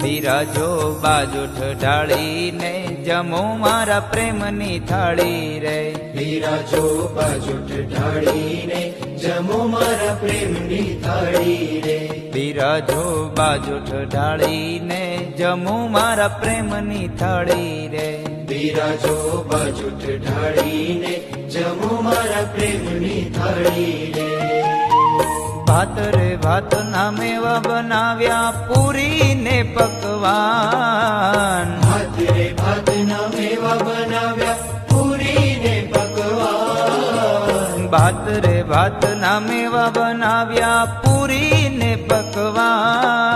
બિરાજો બાજોઠ ઢાળીને જમો મારા પ્રેમની થાળી રે. બિરાજો બાજોઠ ઢાળીને જમો મારા પ્રેમની થાળી રે. બિરાજો બાજોઠ ઢાળીને જમો મારા પ્રેમની થાળી રે. બિરાજો બાજોઠ ઢાળીને જમો મારા પ્રેમની થાળી રે. ભાત રે ભાત ના મેવા બનાવ્યા પૂરી ને પકવાન. ભાત રે ભાત ના મેવા બનાવ્યા પૂરી ને પકવાન. ભાત રે ભાત ના મેવા બનાવ્યા પૂરી ને પકવાન.